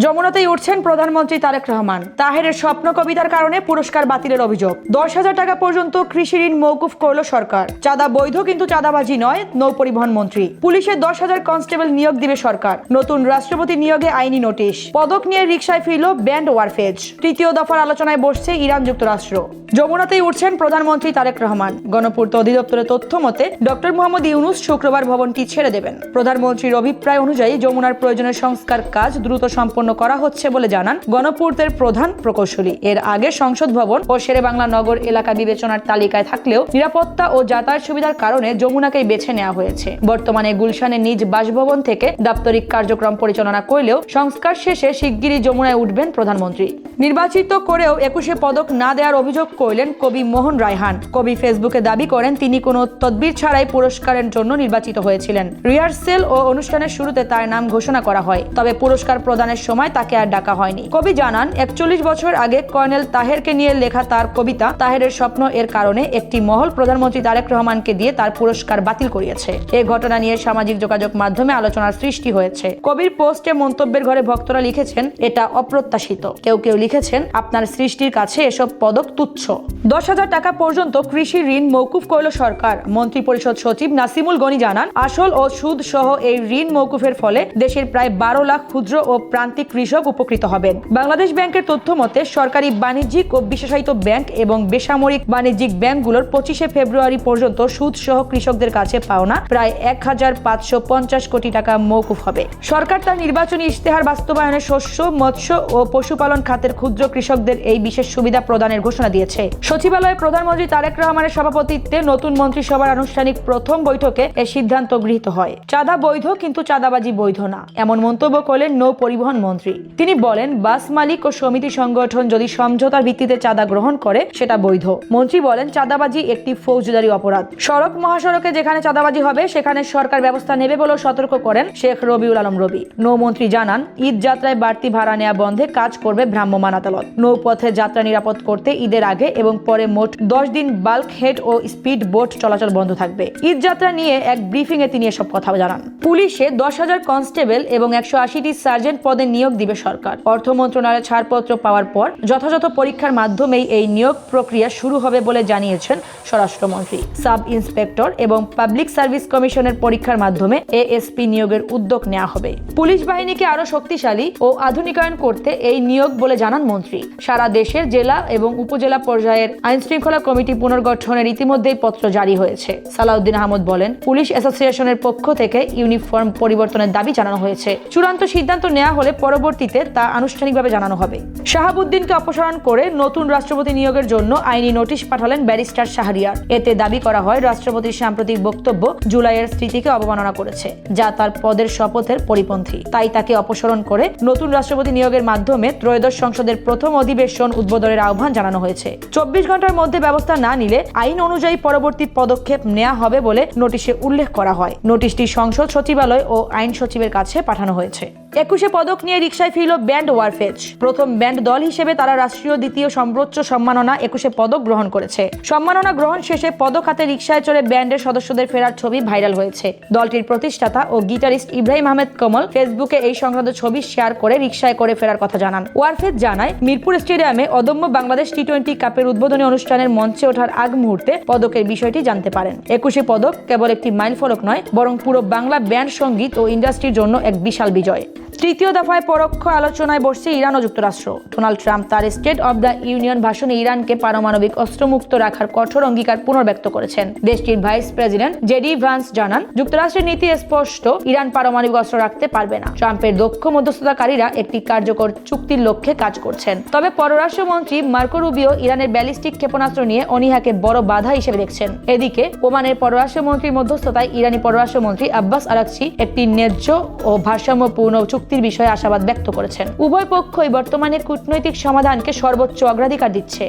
যমুনাতেই উঠছেন প্রধানমন্ত্রী তারেক রহমান। তাহেরের স্বপ্ন কবিতার কারণে পুরস্কার বাতিলের অভিযোগ। 10,000 টাকা পর্যন্ত কৃষি ঋণ মওকুফ করল সরকার। চাঁদা বৈধ কিন্তু চাঁদাবাজি নয়, নৌ পরিবহন মন্ত্রী। পুলিশের 10,000 কনস্টেবল নিয়োগ দিবে সরকার। নতুন রাষ্ট্রপতি নিয়োগে আইনি নোটিশ। পদক নিয়ে রিকশায় ফিরল ব্যান্ড ওয়ারফেজ। তৃতীয় দফার আলোচনায় বসছে ইরান যুক্তরাষ্ট্র। যমুনাতেই উঠছেন প্রধানমন্ত্রী তারেক রহমান। গণপূর্ত অধিদপ্তরের তথ্য মতে ডক্টর মোহাম্মদ ইউনূস শুক্রবার ভবনটি ছেড়ে দেবেন। প্রধানমন্ত্রীর অভিপ্রায় অনুযায়ী যমুনার প্রয়োজনীয় সংস্কার কাজ দ্রুত সম্পন্ন করা হচ্ছে বলে জানান গণপূর্তের প্রধান প্রকৌশলী। এর আগে সংসদ ভবন ও শেরেবাংলা নগর এলাকা বিবেচনার তালিকায় থাকলেও নিরাপত্তা ও যাতায়াত সুবিধার কারণে যমুনাকেই বেছে নেওয়া হয়েছে। বর্তমানে গুলশানের নিজ বাসভবন থেকে দাপ্তরিক কার্যক্রম পরিচালনা করলেও সংস্কার শেষে শিগগিরই যমুনায় উঠবেন প্রধানমন্ত্রী। নির্বাচিত করেও 21 পদক না দেওয়ার অভিযোগ করলেন কবি মোহন রায়হান। কবি ফেসবুকে দাবি করেন তিনি কোনো তদবির ছাড়াই পুরস্কারের জন্য নির্বাচিত হয়েছিলেন। রিহার্সেল ও অনুষ্ঠানের শুরুতে তার নাম ঘোষণা করা হয়, তবে পুরস্কার প্রদানের সময় তাকে আর ডাকা হয়নি। কবি জানান 41 বছর আগে কর্নেল তাহেরকে নিয়ে লেখা তার কবিতা তাহেরের স্বপ্ন এর কারণে একটি মহল প্রধানমন্ত্রী তারেক রহমানকে দিয়ে তার পুরস্কার বাতিল করিয়েছে। এই ঘটনা নিয়ে সামাজিক যোগাযোগ মাধ্যমে আলোচনার সৃষ্টি হয়েছে। কবির পোস্টে মন্তব্যের ঘরে ভক্তরা লিখেছেন এটা অপ্রত্যাশিত। কেউ কেউ লিখেছেন আপনার সৃষ্টির কাছে এসব পদক তুচ্ছ। 10,000 টাকা পর্যন্ত কৃষি ঋণ মওকুফ করল সরকার। মন্ত্রী পরিষদ সচিব নাসিমুল গনি জানান আসল ও সুদ সহ এই ঋণ মওকুফের ফলে দেশের প্রায় 12 লাখ ক্ষুদ্র ও প্রান্তিক কৃষক উপকৃত হবেন। বাংলাদেশ ব্যাংকের তথ্য মতে সরকারি বাণিজ্যিক ও বিশেষায়িত ব্যাংক এবং বেসামরিক বাণিজ্যিক ব্যাংকগুলোর 25 ফেব্রুয়ারি পর্যন্ত সুদ সহ কৃষকদের কাছে পাওনা প্রায় 1,550 কোটি টাকা মওকুফ হবে। সরকার তার নির্বাচনী ইশতেহার বাস্তবায়নে শস্য, মৎস্য ও পশুপালন খাতের ক্ষুদ্র কৃষকদের এই বিশেষ সুবিধা প্রদানের ঘোষণা দিয়েছে। সচিবালয়ে প্রধানমন্ত্রী তারেক রহমানের সভাপতিত্বে নতুন মন্ত্রিসভার আনুষ্ঠানিক প্রথম বৈঠকে এ সিদ্ধান্ত গৃহীত হয়। চাঁদা বৈধ কিন্তু চাঁদাবাজি বৈধ না, এমন মন্তব্য করলেন নৌ পরিবহন মন্ত্রী। তিনি বলেন বাস মালিক ও সমিতি সংগঠন যদি সমঝোতার ভিত্তিতে চাঁদা গ্রহণ করে সেটা বৈধ। মন্ত্রী বলেন চাঁদাবাজি একটি ফৌজদারি অপরাধ। সড়ক মহাসড়কে যেখানে চাঁদাবাজি হবে সেখানে সরকার ব্যবস্থা নেবে বলেও সতর্ক করেন শেখ রবিউল আলম রবি। নৌমন্ত্রী জানান ঈদ যাত্রায় বাড়তি ভাড়া নেওয়া বন্ধে কাজ করবে ভ্রাম্যমাণ আদালত। নৌপথে যাত্রা নিরাপদ করতে ঈদের আগে এবং পরে মোট 10 দিন বাল্ক হেড ও স্পিড বোট চলাচল বন্ধ থাকবে। ঈদ যাত্রা নিয়ে এক ব্রিফিং এ তিনি এসব কথা জানান। পুলিশে 10,000 কনস্টেবল এবং 180টি সার্জেন্ট পদে নিয়োগ দিবে সরকার। অর্থ মন্ত্রণালয়ের ছাড়পত্র পাওয়ার পর যথাযথ পরীক্ষার মাধ্যমেই এই নিয়োগ প্রক্রিয়া শুরু হবে বলে জানিয়েছেন স্বরাষ্ট্রমন্ত্রী। সাব ইন্সপেক্টর এবং পাবলিক সার্ভিস কমিশনের পরীক্ষার মাধ্যমে এএসপি নিয়োগের উদ্যোগ নেওয়া হবে। পুলিশ বাহিনীকে আরো শক্তিশালী ও আধুনিকায়ন করতে এই নিয়োগ বলে জানান মন্ত্রী। সারা দেশের জেলা এবং উপজেলা পর্যায়ের আইন শৃঙ্খলা কমিটি পুনর্গঠনের ইতিমধ্যেই পত্র জারি হয়েছে। সালাউদ্দিন আহমদ বলেন পুলিশ অ্যাসোসিয়েশনের পক্ষ থেকে ইউনিফর্ম পরিবর্তনের দাবি জানানো হয়েছে। চূড়ান্ত সিদ্ধান্ত নেওয়া হলে পরবর্তীতে তা আনুষ্ঠানিকভাবে জানানো হবে। শাহাবুদ্দিনকে অপসারণ করে নতুন রাষ্ট্রপতি নিয়োগের জন্য আইনি নোটিশ পাঠালেন ব্যারিস্টার শাহরিয়ার। এতে দাবি করা হয় রাষ্ট্রপতির সাম্প্রতিক বক্তব্য জুলাইয়ের স্মৃতিকে অবমাননা করেছে, যা তার পদের শপথের পরিপন্থী। তাই তাকে অপসারণ করে নতুন রাষ্ট্রপতি নিয়োগের মাধ্যমে ত্রয়োদশ সংসদের প্রথম অধিবেশন উদ্বোধনের আহ্বান জানানো হয়েছে। 24 ঘন্টার মধ্যে ব্যবস্থা না নিলে আইন অনুযায়ী পরবর্তী পদক্ষেপ নেওয়া হবে বলে নোটিশে উল্লেখ করা হয়। নোটিশটি সংসদ সচিবালয় ও আইন সচিবের কাছে পাঠানো হয়েছে। 21 পদক নিয়ে রিকশায় ফিরল ব্যান্ড ওয়ারফেজ। প্রথম ব্যান্ড দল হিসেবে তারা রাষ্ট্রীয় দ্বিতীয় সর্বোচ্চ সম্মাননা 21 পদক গ্রহণ করেছে। সম্মাননা গ্রহণ শেষে পদক হাতে রিকশায় চড়ে ব্যান্ডের সদস্যদের ফেরার ছবি ভাইরাল হয়েছে। দলটির প্রতিষ্ঠাতা ও গিটারিস্ট ইব্রাহিম আহমেদ কমল ফেসবুকে এই সংক্রান্ত ছবি শেয়ার করে রিকশায় করে ফেরার কথা জানান। ওয়ারফেজ জানায় মিরপুর স্টেডিয়ামে অদম্য বাংলাদেশ টি-20 কাপের উদ্বোধনী অনুষ্ঠানের মঞ্চে ওঠার আগ মুহূর্তে পদকের বিষয়টি জানতে পারেন। 21 পদক কেবল একটি মাইলফলক নয়, বরং পুরো বাংলা ব্যান্ড সঙ্গীত ও ইন্ডাস্ট্রির জন্য এক বিশাল বিজয়। তৃতীয় দফায় পরোক্ষ আলোচনায় বসছে ইরান ও যুক্তরাষ্ট্র। ডোনাল্ড ট্রাম্প তার স্টেট অব দ্য ইউনিয়ন ভাষণে ইরানকে পারমাণবিক অস্ত্রমুক্ত রাখার কঠোর অঙ্গীকার পুনর্ব্যক্ত করেছেন। দেশটির ভাইস প্রেসিডেন্ট জেডি ভান্স জানান যুক্তরাষ্ট্রের নীতি স্পষ্ট, ইরান পারমাণবিক অস্ত্র রাখতে পারবে না। ট্রাম্পের দক্ষ মধ্যস্থতাকারীরা একটি কার্যকর চুক্তির লক্ষ্যে কাজ করছেন। তবে পররাষ্ট্রমন্ত্রী মার্কো রুবিও ইরানের ব্যালিস্টিক ক্ষেপণাস্ত্র নিয়ে অনীহাকে বড় বাধা হিসেবে দেখছেন। এদিকে ওমানের পররাষ্ট্রমন্ত্রীর মধ্যস্থতায় ইরানি পররাষ্ট্রমন্ত্রী আব্বাস আরাকচি একটি ন্যায্য ও ভারসাম্যপূর্ণ চুক্তির বিষয়ে আশাবাদ ব্যক্ত করেছেন। উভয় পক্ষই বর্তমানে কূটনৈতিক সমাধানকে সর্বোচ্চ অগ্রাধিকার দিচ্ছে।